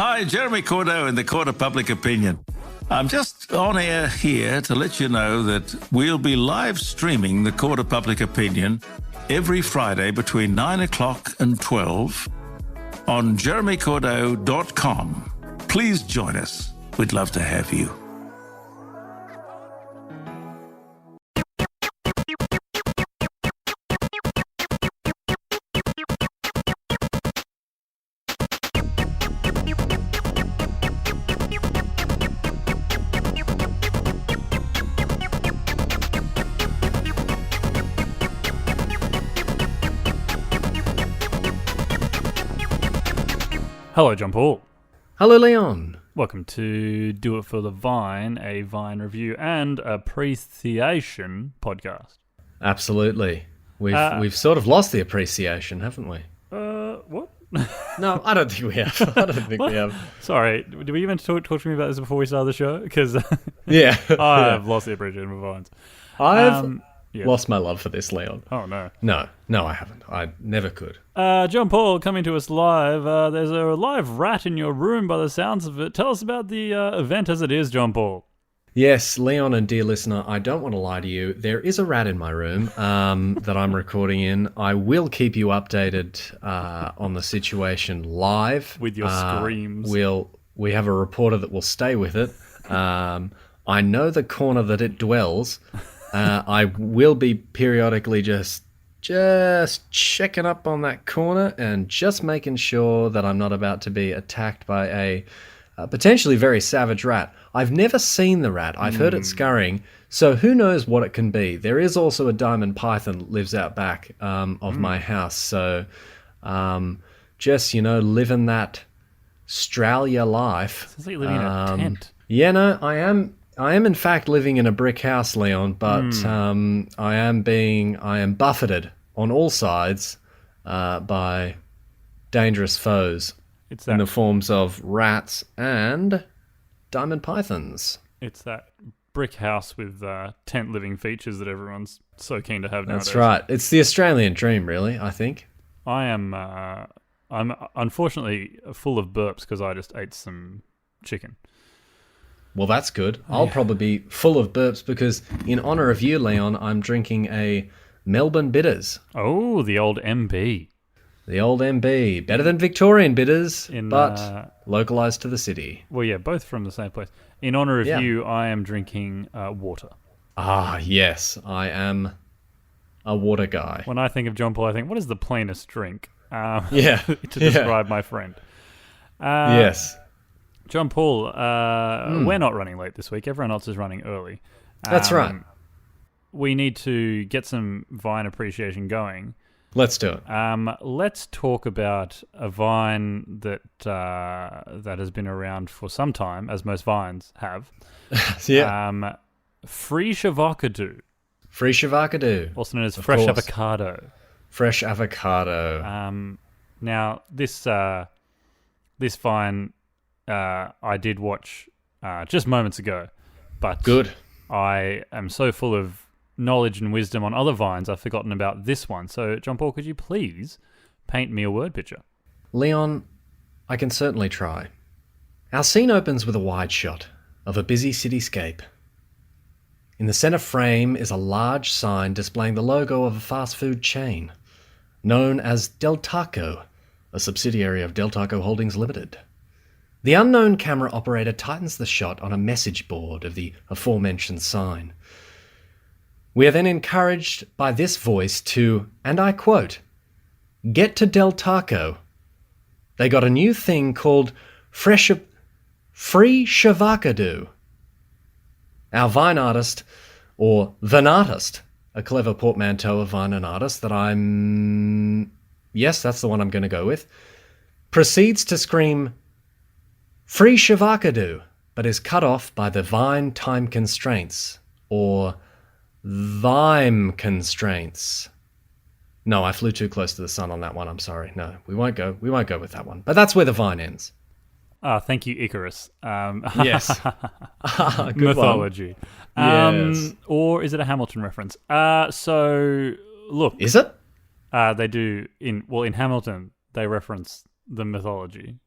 Hi, Jeremy Cordeaux in the Court of Public Opinion. I'm just on air here to let you know that we'll be live streaming the Court of Public Opinion every Friday between 9 o'clock and 12 on jeremycordeaux.com. Please join us. We'd love to have you. Hello, John Paul. Hello, Leon. Welcome to Do It for the Vine, a Vine review and appreciation podcast. Absolutely. We've sort of lost the appreciation, haven't we? What? No, I don't think we have. I don't think we have. Sorry, did we even talk to me about this before we started the show? Because Yeah. I've lost the appreciation for Vines. I've lost my love for this, Leon. Oh, no. No, I haven't. I never could. John Paul, coming to us live. There's a live rat in your room by the sounds of it. Tell us about the event as it is, John Paul. Yes, Leon and dear listener, I don't want to lie to you. There is a rat in my room that I'm recording in. I will keep you updated on the situation live. With your screams. We have a reporter that will stay with it. I know the corner that it dwells. I will be periodically just checking up on that corner and just making sure that I'm not about to be attacked by a potentially very savage rat. I've never seen the rat. I've heard it scurrying, so who knows what it can be. There is also a diamond python that lives out back of my house, so just, living that Australia life. Sounds like you're living in a tent. Yeah, no, I am in fact living in a brick house, Leon, but I am buffeted on all sides by dangerous foes in the forms of rats and diamond pythons. It's that brick house with tent living features that everyone's so keen to have nowadays. That's right. It's the Australian dream, really, I think. I'm unfortunately full of burps because I just ate some chicken. Well, that's good. I'll probably be full of burps because in honour of you, Leon, I'm drinking a Melbourne Bitters. Oh, the old MB. The old MB. Better than Victorian Bitters, but localised to the city. Well, yeah, both from the same place. In honour of you, I am drinking water. Ah, yes. I am a water guy. When I think of John Paul, I think, what is the plainest drink to describe my friend? Yes. John Paul, we're not running late this week. Everyone else is running early. That's right. We need to get some Vine appreciation going. Let's do it. Let's talk about a Vine that has been around for some time, as most Vines have. Yeah. Fresh Avocado. Fresh Avocado. Also known as Fresh Avocado. Fresh Avocado. Now, this Vine I did watch just moments ago, but good. I am so full of knowledge and wisdom on other Vines, I've forgotten about this one. So, John Paul, could you please paint me a word picture? Leon, I can certainly try. Our scene opens with a wide shot of a busy cityscape. In the center frame is a large sign displaying the logo of a fast food chain, known as Del Taco, a subsidiary of Del Taco Holdings Limited. The unknown camera operator tightens the shot on a message board of the aforementioned sign. We are then encouraged by this voice to, and I quote, "Get to Del Taco. They got a new thing called Fresh Avocado." Our Vine artist, or Vine artist, a clever portmanteau of Vine and artist that yes, that's the one I'm going to go with, proceeds to scream, "Fresh Avocado," but is cut off by the Vine time constraints, or Vime constraints. No, I flew too close to the sun on that one. I'm sorry. No, we won't go with that one. But that's where the Vine ends. Thank you, Icarus. Yes. Good mythology. Yes. Or is it a Hamilton reference? So look, is it? They do in Hamilton. They reference the mythology.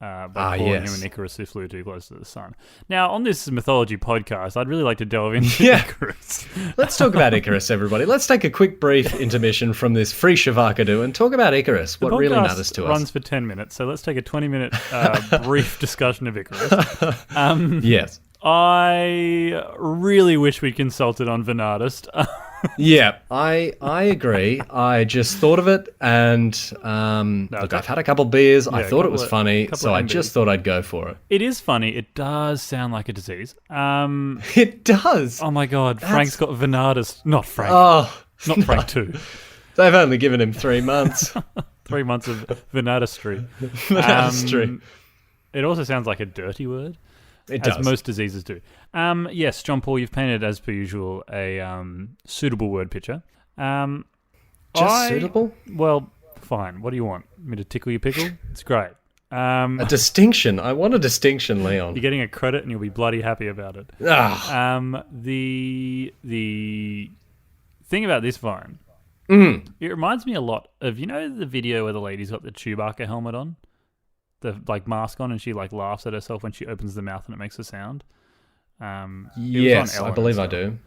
by calling him yes. an Icarus who flew too close to the sun. Now, on this mythology podcast, I'd really like to delve into Icarus. Let's talk about Icarus, everybody. Let's take a quick brief intermission from this Fresh Avocado and talk about Icarus, what really matters to us. The podcast runs for 10 minutes, so let's take a 20-minute brief discussion of Icarus. Yes. I really wish we'd consulted on Venardist. Yeah, I agree. I just thought of it, and look, I've had a couple beers. I thought it was funny, so I just thought I'd go for it. It is funny. It does sound like a disease. It does. Oh my God, Frank's got Venardist. Not Frank. Oh, not Frank too. They've only given him 3 months. 3 months of Venardistry. Venardistry. It also sounds like a dirty word. It does. As most diseases do. Yes, John Paul, you've painted, as per usual, a suitable word picture. Suitable? Well, fine. What do you want? Me to tickle your pickle? It's great. A distinction. I want a distinction, Leon. You're getting a credit and you'll be bloody happy about it. The thing about this vine, it reminds me a lot of, you know the video where the lady's got the Chewbacca helmet on? The mask on, and she laughs at herself when she opens the mouth and it makes a sound. Yes, I believe I do.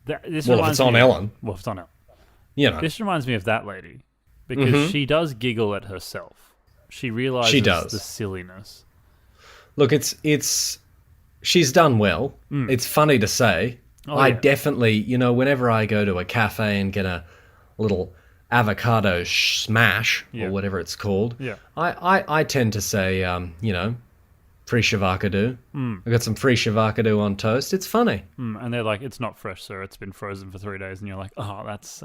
If it's on Ellen. Well, if it's on Ellen. You know. This reminds me of that lady because she does giggle at herself. She realizes the silliness. Look, she's done well. It's funny to say. I definitely, whenever I go to a cafe and get a little avocado smash or whatever it's called, I tend to say, Fresh Avocado. I've got some Fresh Avocado on toast. It's funny. And they're like, it's not fresh, sir. It's been frozen for 3 days. And you're like, oh, that's...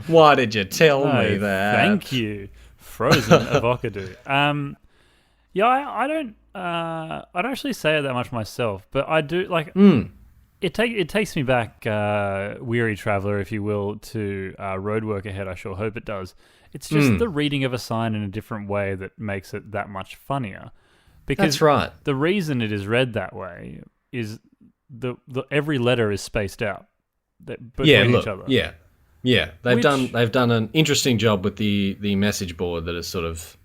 Why did you tell me that? Thank you. Frozen avocado. I don't actually say it that much myself, but I do, It takes me back, weary traveller, if you will, to road work ahead. I sure hope it does. It's just the reading of a sign in a different way that makes it that much funnier. Because that's right. The reason it is read that way is the every letter is spaced out between each other. Yeah. They've done an interesting job with the message board that has sort of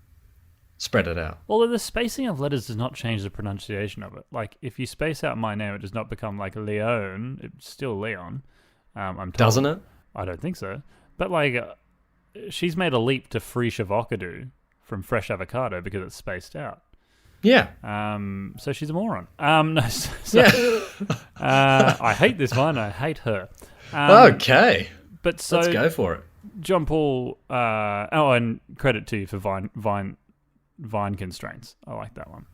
spread it out. Although the spacing of letters does not change the pronunciation of it. Like, if you space out my name, it does not become like Leon. It's still Leon. I'm told. Doesn't it? I don't think so. But she's made a leap to Fresh Avocado from Fresh Avocado because it's spaced out. Yeah. So she's a moron. I hate this vine. I hate her. Okay. But so let's go for it. John Paul. And credit to you for Vine constraints. I like that one.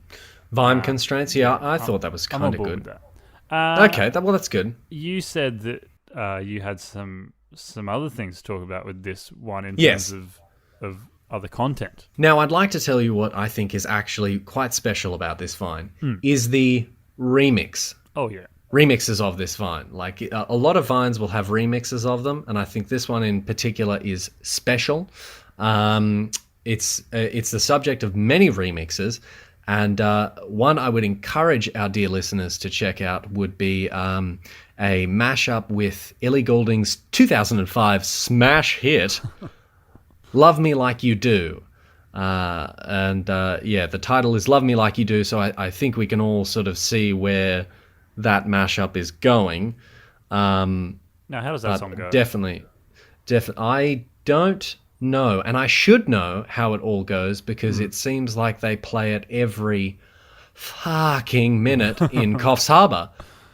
Vine constraints? Yeah, I thought that was kind of good. With that. Okay, that's good. You said that you had some other things to talk about with this one in terms of other content. Now, I'd like to tell you what I think is actually quite special about this vine, is the remix. Oh, yeah. Remixes of this vine. Like, a lot of vines will have remixes of them, and I think this one in particular is special. It's the subject of many remixes, and one I would encourage our dear listeners to check out would be a mashup with Ellie Goulding's 2005 smash hit, Love Me Like You Do. The title is Love Me Like You Do, so I think we can all sort of see where that mashup is going. Now, how does that song go? Definitely. I don't know, and I should know how it all goes because it seems like they play it every fucking minute in Coffs Harbour.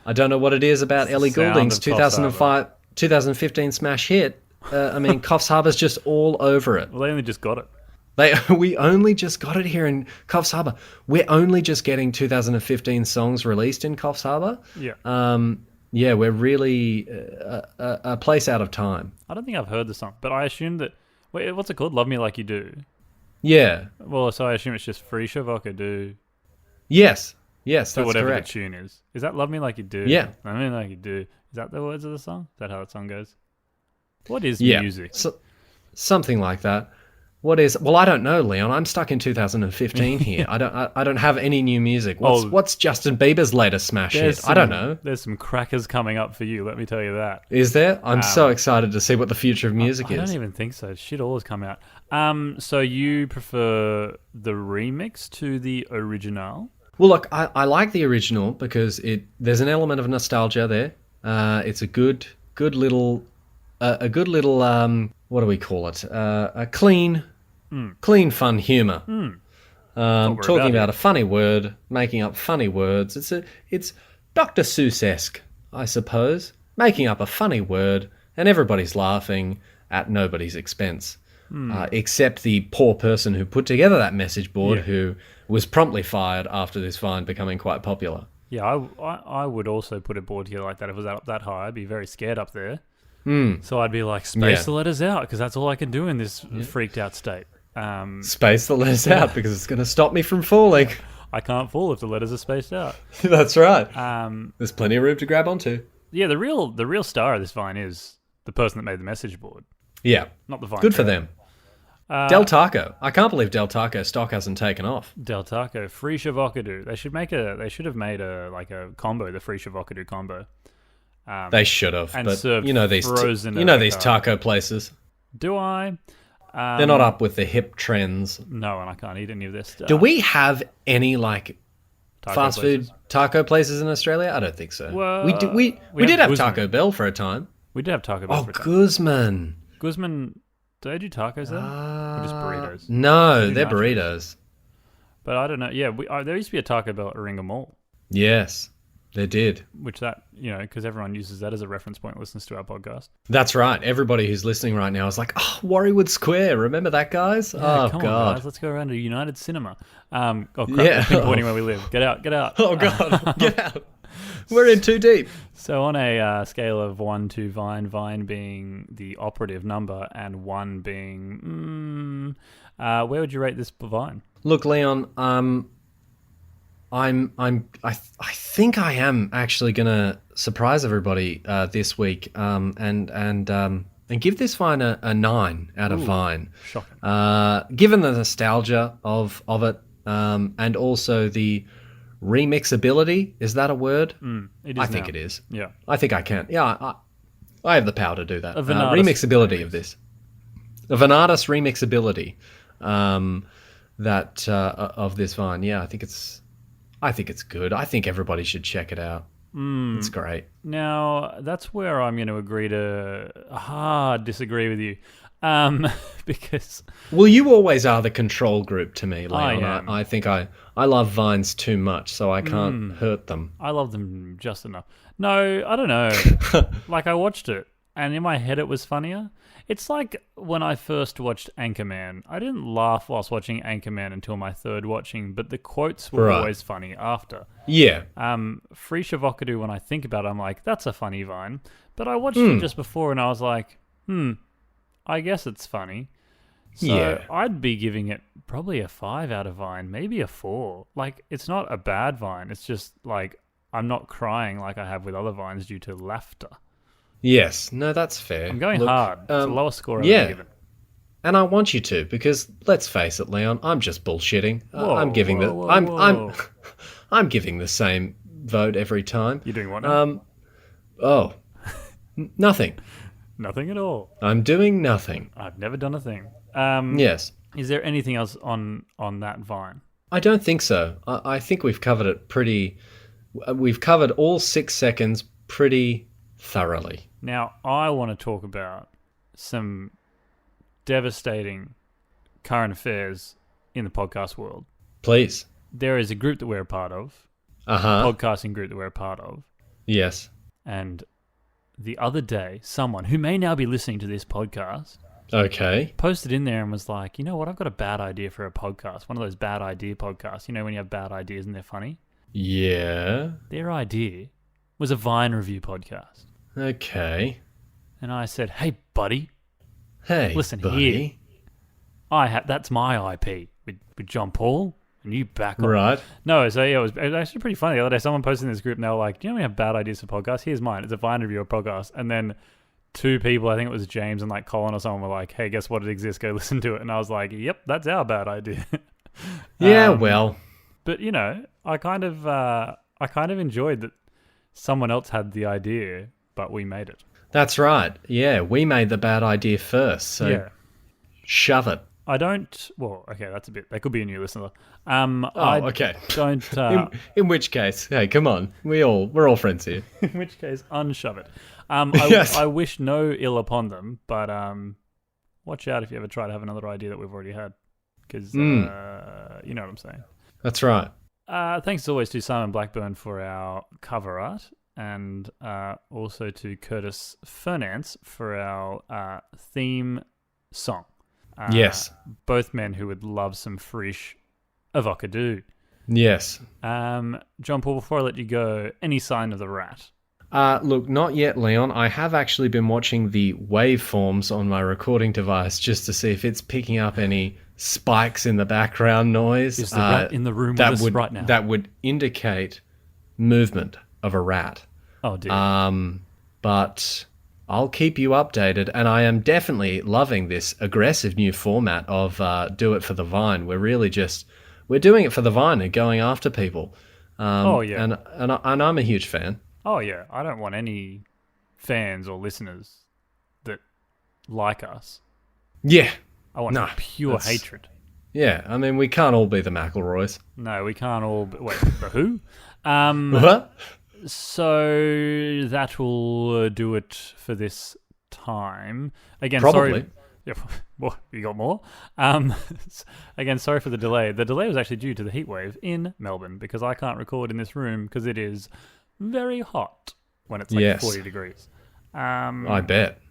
I don't know what it is about Ellie Goulding's 2015 smash hit. Coffs Harbour's just all over it. Well, they only just got it. We only just got it here in Coffs Harbour. We're only just getting 2015 songs released in Coffs Harbour. Yeah. We're really a place out of time. I don't think I've heard the song, but I assume that... Wait, what's it called? Love Me Like You Do? Yeah. Well, so I assume it's just Fresh Avocado. Yes, that's whatever correct. The tune is. Is that Love Me Like You Do? Yeah. Love Me Like You Do. Is that the words of the song? Is that how the song goes? What is music? Something like that. What is? Well, I don't know, Leon. I'm stuck in 2015 here. I don't have any new music. What's Justin Bieber's latest smash hit? I don't know. There's some crackers coming up for you. Let me tell you that. Is there? I'm so excited to see what the future of music is. I don't even think so. Shit all has come out. So you prefer the remix to the original? Well, look, I like the original because there's an element of nostalgia there. It's a good little what do we call it? A clean, fun humour. Talking about a funny word, making up funny words. It's Dr. Seuss-esque, I suppose, making up a funny word, and everybody's laughing at nobody's expense. Except the poor person who put together that message board, who was promptly fired after this vine becoming quite popular. Yeah, I would also put a board here like that if it was up that high. I'd be very scared up there. So I'd be like, space the letters out, because that's all I can do in this freaked out state. Space the letters out, because it's going to stop me from falling. I can't fall if the letters are spaced out. That's right. There's plenty of room to grab onto. Yeah, the real star of this vine is the person that made the message board. Yeah. Not the vine. Good for them. Del Taco. I can't believe Del Taco stock hasn't taken off. Del Taco, Fresh Avocado. They should have made a combo, the Fresh Avocado combo. They should have, and but served you know these frozen these taco places. Do I? They're not up with the hip trends. No, and I can't eat any of this stuff. Do we have any Taco fast places? food taco places in Australia? I don't think so. Well, we did have Taco Bell for a time. We did have Taco Bell for a time. Guzman. Guzman, do they do tacos there? Or just burritos? No, they're burritos. But I don't know. Yeah, there used to be a Taco Bell at Warringah Mall. Yes, they did. Which because everyone uses that as a reference point, listens to our podcast. That's right. Everybody who's listening right now is like, Warriewood Square. Remember that, guys? Yeah, come God. on, guys. Let's go around to United Cinema. Oh, crap. Yeah. Pinpointing where we live. Get out. Oh, God. Get out. We're in too deep. So on a scale of 1 to Vine Being the operative number and 1 being, where would you rate this Vine? Look, Leon, I think I am actually gonna surprise everybody this week, and give this Vine a 9 out of Vine. Shocking. Given the nostalgia of it, and also the remixability, is that a word? It is. I think it is. Yeah. I think I can. Yeah, I have the power to do that. Remix. Of this. Of an artist's remixability of this Vine. Yeah, I think it's good. I think everybody should check it out. It's great. Now, that's where I'm going to agree to disagree with you. Because... Well, you always are the control group to me, Leon. I am. I think I love Vines too much, so I can't hurt them. I love them just enough. No, I don't know. Like, I watched it, and in my head it was funnier. It's like when I first watched Anchorman. I didn't laugh whilst watching Anchorman until my third watching, but the quotes were always funny after. Yeah. Fresh Avocado, when I think about it, I'm like, that's a funny Vine. But I watched it just before, and I was like, I guess it's funny. So I'd be giving it probably a 5 out of Vine, maybe a 4. Like, it's not a bad Vine. It's just like I'm not crying like I have with other Vines due to laughter. Yes. No, that's fair. I'm going hard. It's the lowest score I've ever given. And I want you to, because let's face it, Leon, I'm just bullshitting. I'm giving I'm giving the same vote every time. You're doing what now? Nothing. Nothing at all. I'm doing nothing. I've never done a thing. Yes. Is there anything else on that Vine? I don't think so. I think we've covered it we've covered all 6 seconds pretty thoroughly. Now, I want to talk about some devastating current affairs in the podcast world. Please. There is a group that we're a part of. Podcasting group that we're a part of. Yes. And the other day, someone who may now be listening to this podcast posted in there and was like, you know what, I've got a bad idea for a podcast. One of those bad idea podcasts. You know when you have bad ideas and they're funny? Yeah. Their idea was a Vine review podcast. Okay. And I said, hey, buddy. Hey, listen buddy. Here. That's my IP with John Paul. And you back on. Right. No, so yeah, it was actually pretty funny. The other day, someone posted in this group and they were like, do you know we have bad ideas for podcasts? Here's mine. It's a Vine review podcast. And then 2 people, I think it was James and like Colin or someone, were like, hey, guess what? It exists. Go listen to it. And I was like, yep, that's our bad idea. Yeah, well. But, you know, I kind of enjoyed that someone else had the idea, but we made it. That's right. Yeah, we made the bad idea first. So shove it. I don't. Well, okay, that's a bit. That could be a new listener. Okay. Don't. In which case, hey, come on, we're all friends here. In which case, unshove it. Yes. I wish no ill upon them, but watch out if you ever try to have another idea that we've already had, because you know what I'm saying. That's right. Thanks as always to Simon Blackburn for our cover art, and also to Curtis Fernance for our theme song. Yes. Both men who would love some Fresh Avocado. Yes. John Paul, before I let you go, any sign of the rat? Look, not yet, Leon. I have actually been watching the waveforms on my recording device just to see if it's picking up any spikes in the background noise. Is the rat in the room with us right now? That would indicate movement of a rat. Oh, dear. But I'll keep you updated, and I am definitely loving this aggressive new format of Do It for the Vine. We're doing it for the Vine and going after people. And I'm a huge fan. Oh, yeah. I don't want any fans or listeners that like us. Yeah. I want pure hatred. Yeah, I mean, we can't all be the McElroys. No, we can't all... Wait, the who? What? So that will do it for this time. Again, Probably. sorry. Yeah, what, you got more? Again, sorry for the delay. The delay was actually due to the heat wave in Melbourne, because I can't record in this room because it is very hot when it's like 40 degrees. I bet.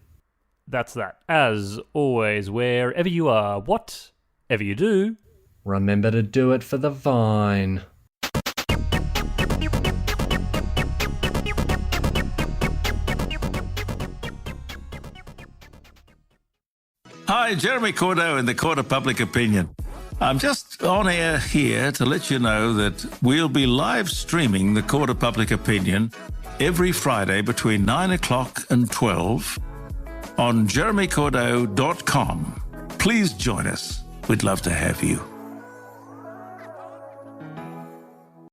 That's that. As always, wherever you are, whatever you do, remember to do it for the Vine. Hi, Jeremy Cordo in the Court of Public Opinion. I'm just on air here to let you know that we'll be live streaming the Court of Public Opinion every Friday between 9 o'clock and 12 on jeremycordo.com. Please join us. We'd love to have you.